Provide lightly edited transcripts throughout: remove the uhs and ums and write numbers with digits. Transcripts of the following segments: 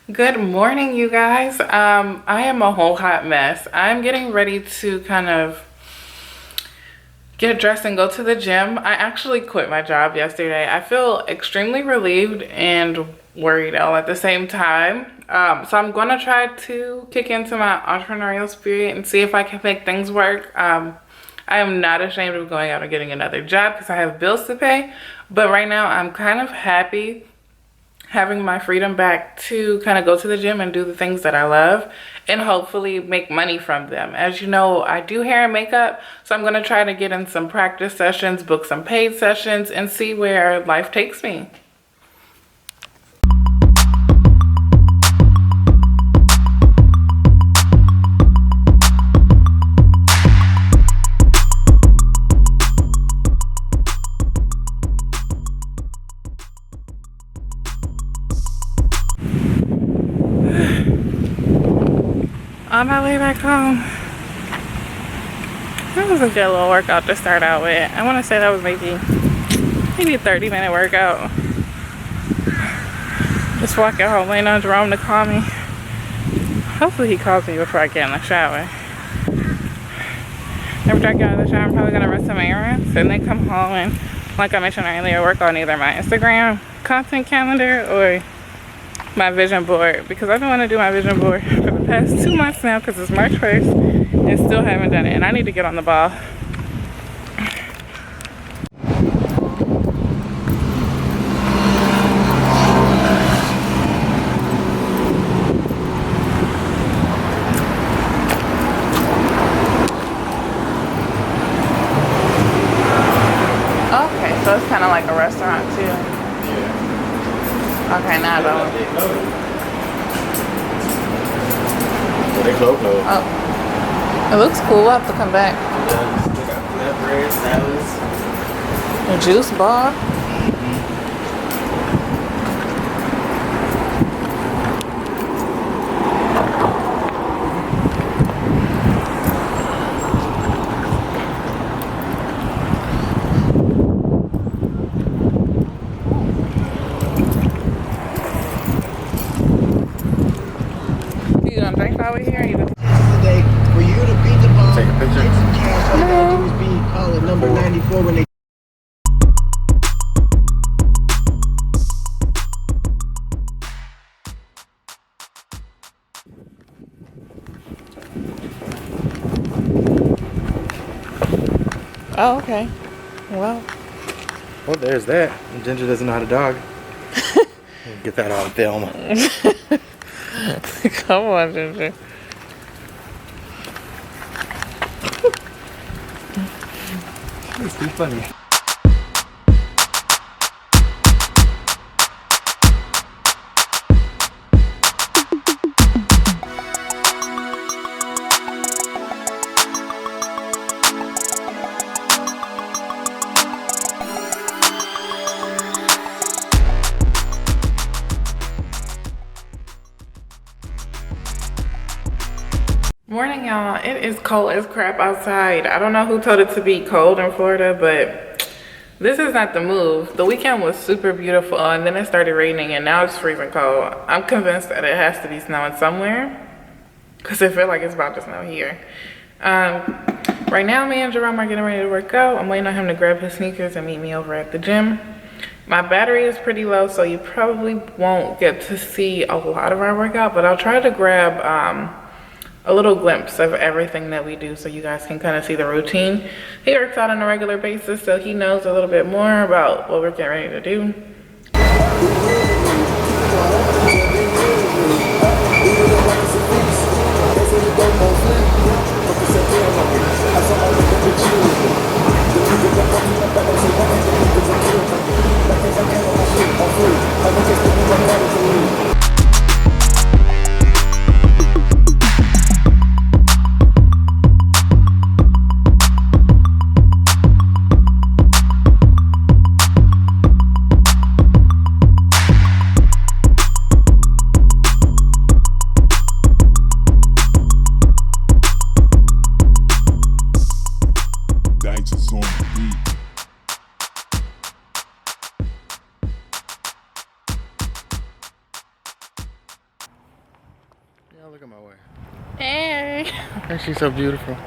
Good morning, you guys. I am a whole hot mess. I'm getting ready to kind of get dressed and go to the gym. I actually quit my job yesterday. I feel extremely relieved and worried all at the same time. So I'm going to try to kick into my entrepreneurial spirit and see if I can make things work. I am not ashamed of going out and getting another job because I have bills to pay. But right now I'm kind of happy having my freedom back to kind of go to the gym and do the things that I love and hopefully make money from them. As you know, I do hair and makeup, so I'm going to try to get in some practice sessions, book some paid sessions, and see where life takes me. On my way back home. That was a good little workout to start out with. I want to say that was maybe a 30-minute workout. Just walking home, waiting on Jerome to call me. Hopefully he calls me before I get in the shower. After I get out of the shower, I'm probably going to run some errands and then come home and, like I mentioned earlier, work on either my Instagram content calendar or my vision board, because I've been wanting to do my vision board for the past 2 months now because it's March 1st and still haven't done it, and I need to get on the ball. Okay, so it's kind of like a restaurant too. Okay, now I don't. They close. Oh, it looks cool. We'll have to come back. They got bread, salads. A juice bar. You gonna drink while we're here? Today, for you to beat the ball, Take a picture? get some cash on the USB, call it number 94 when they. Oh, okay. Well, There's that. Ginger doesn't know how to dog. Get that on film. come on, Ginger. It's too funny. Morning, y'all. It is cold as crap outside. I don't know who told it to be cold in Florida, but this is not the move. The weekend was super beautiful, and then it started raining, and now it's freezing cold. I'm convinced that it has to be snowing somewhere, because I feel like it's about to snow here. Right now, me and Jerome are getting ready to work out. I'm waiting on him to grab his sneakers and meet me over at the gym. My battery is pretty low, so you probably won't get to see a lot of our workout, but I'll try to grab a little glimpse of everything that we do so you guys can kind of see the routine. He works out on a regular basis, so he knows a little bit more about what we're getting ready to do. Yeah, look at my way. Hey. And she's so beautiful.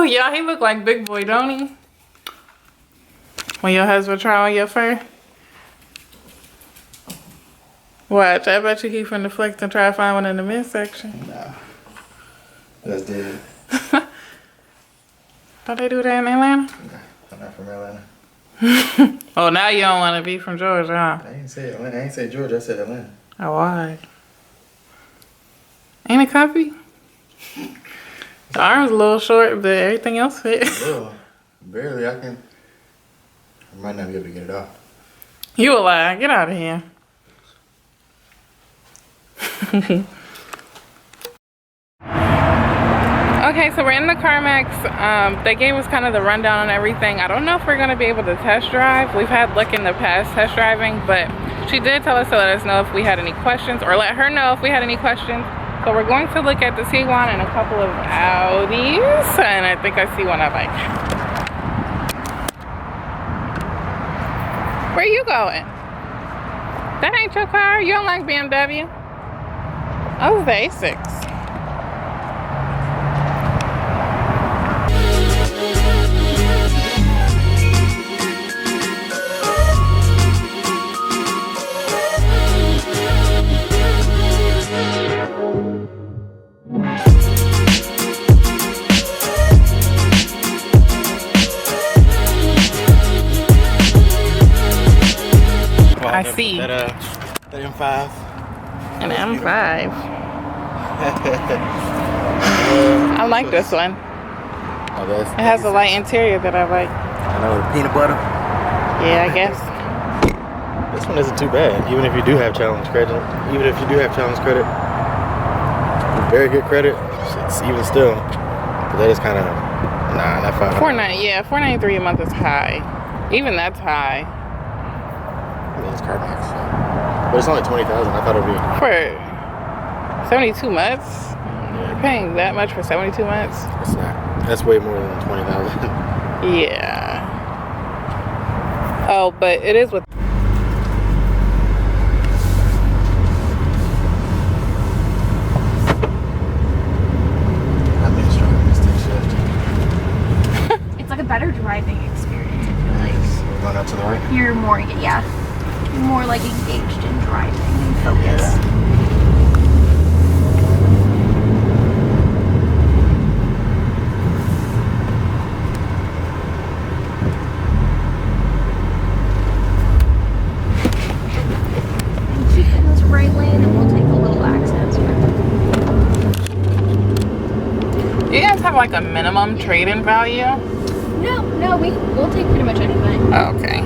Y'all, he look like Big Boy, don't he? When your husband try on your fur. Watch, I bet you he finna flex and try to find one in the midsection. Nah. That's dead. Don't they do that in Atlanta? Nah, I'm not from Atlanta. Oh, now you don't want to be from Georgia, huh? I ain't say Atlanta. I ain't say Georgia. I said Atlanta. Oh, why? Ain't it comfy? The arm's a little short, but everything else fit. Well, barely. I might not be able to get it off. You a lie. Get out of here. Okay, so we're in the Carmax. They gave us kind of the rundown on everything. I don't know if we're going to be able to test drive. We've had luck in the past test driving, but she did tell us to let us know if we had any questions, or let her know if we had any questions. So we're going to look at the Tiguan and a couple of Audis, and I think I see one I like. Where you going? That ain't your car? You don't like BMW? Oh, the A6. I see. That M5. An M5. I like this one. Oh, it has a light interior that I like. I know, peanut butter. Yeah, I guess. This one isn't too bad, even if you do have challenge credit. Very good credit. It's even still. But that is kind of, nah, not $500. Yeah, $493 a month is high. Even that's high. I mean, it's Carmax. But it's only $20,000. I thought it would be. For 72 months? Yeah. You're paying that much for 72 months? It's not. That's way more than $20,000. Yeah. Oh, but it is with. It's like a better driving experience, I feel like. We're going up to the right? You're more, yeah. You're more like engaged in driving and focused. Yeah. Keep in this right lane and we'll take a little accents. Do you guys have like a minimum trade-in value? No, we'll take pretty much anything. Oh, okay.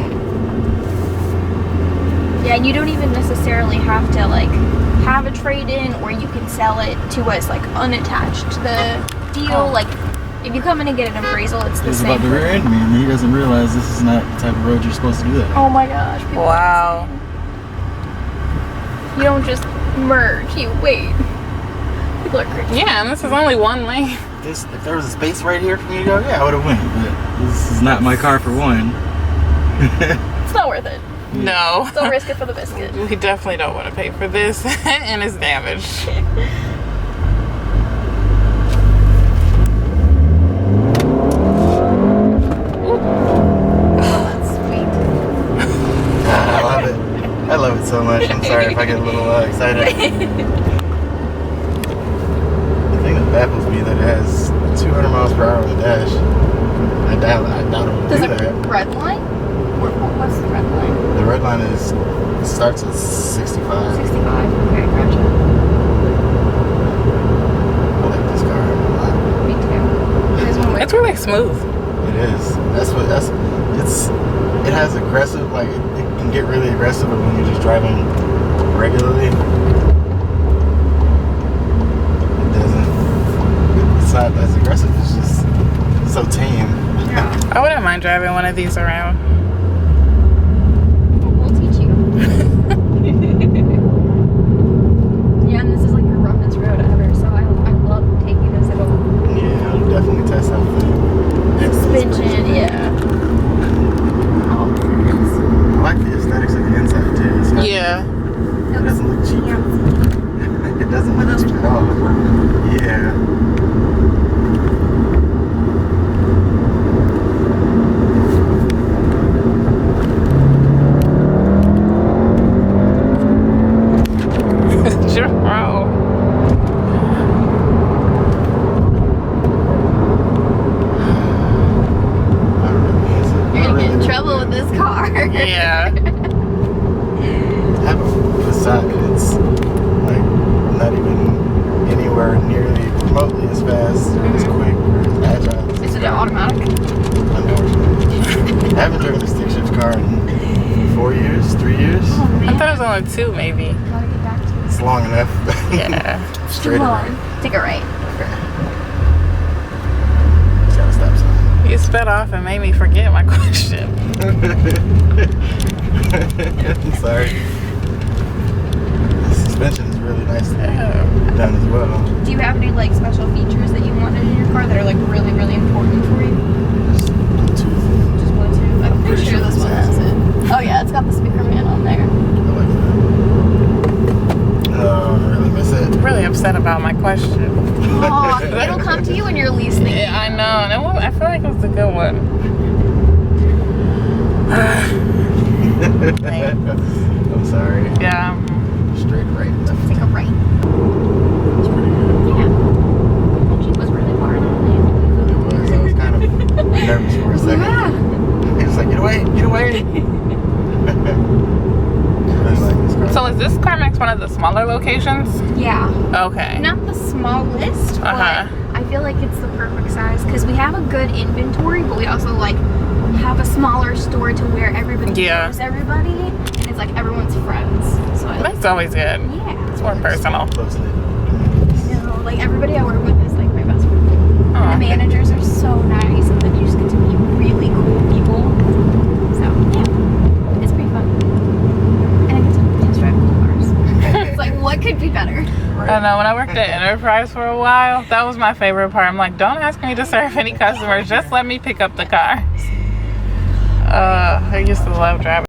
Yeah, and you don't even necessarily have to like have a trade-in, or you can sell it to us like unattached to the deal. Like if you come in and get an appraisal, it's the same. He's about to rear end me, and he doesn't realize this is not the type of road you're supposed to do that on. Oh my gosh. people Wow. You don't just merge, you wait. People are crazy. Yeah, and this is only one lane. If there was a space right here for me to go, yeah, I would have went. But this is not my car for one. It's not worth it. No. Don't risk it for the biscuit. We definitely don't want to pay for this and it's damaged. I love it so much. I'm sorry if I get a little excited. The thing that baffles me that it has 200 miles per hour on the dash. I doubt it will do that. Does it red line? What's the red line? The red line starts at 65. 65. Okay, gotcha. I like this car a lot. Me too. It's really smooth. It is. It has aggressive, like it can get really aggressive when you're just driving regularly. It's not as aggressive, it's just so tame. Yeah. I wouldn't mind driving one of these around. We'll teach you. Yeah, and this is like the roughest road ever, so I love taking this at all. Yeah, I'll definitely test out the Suspension, yeah. I like the aesthetics of the inside too. It's not, Yeah. It doesn't look cheap. It doesn't look cheap at all. Yeah. Jerome. You're gonna get in trouble with this car. Yeah. I have a Passat and it's like not even anywhere nearly remotely as fast or as quick or as agile. Is it an automatic? Unfortunately. I haven't driven a stick shift car in 4 years, 3 years. Oh, man. I thought it was only 2 maybe. Gotta get back to It's long enough. Yeah. Straight Come away. on. Take a right. Okay. Just got a stop sign. You sped off and made me forget my question. I'm sorry. The suspension is really nicely done as well. Do you have any like special features that you wanted in your car that are like really, really important for you? Just Bluetooth. Just Bluetooth. I'm pretty sure this one has it. Oh yeah, it's got the speaker man on there. I like that. Oh, I really miss it. Really upset about my question. Oh, it'll come to you when you're least thinking. Yeah, I know. And I feel like it was a good one. I'm sorry. Yeah. Straight right. Take a right. Yeah. The Jeep was really far in It was. I was kind of nervous for a second. Yeah. He was like, get away, get away. I like this car. So is this Carmax one of the smaller locations? Yeah. Okay. Not the smallest, but I feel like it's the perfect size because we have a good inventory, but we also like have a smaller store to where everybody knows everybody, and it's like everyone's friends. So I like That's always good. Yeah. It's more personal. Close-knit. You know, like everybody I work with is like my best friend. Aw. And the managers are so nice, and then you just get to meet really cool people. So yeah, it's pretty fun. And I get to test drive cool cars. It's like, what could be better? I know, when I worked at Enterprise for a while, that was my favorite part. I'm like, don't ask me to serve any customers, just let me pick up the cars. I used to love driving.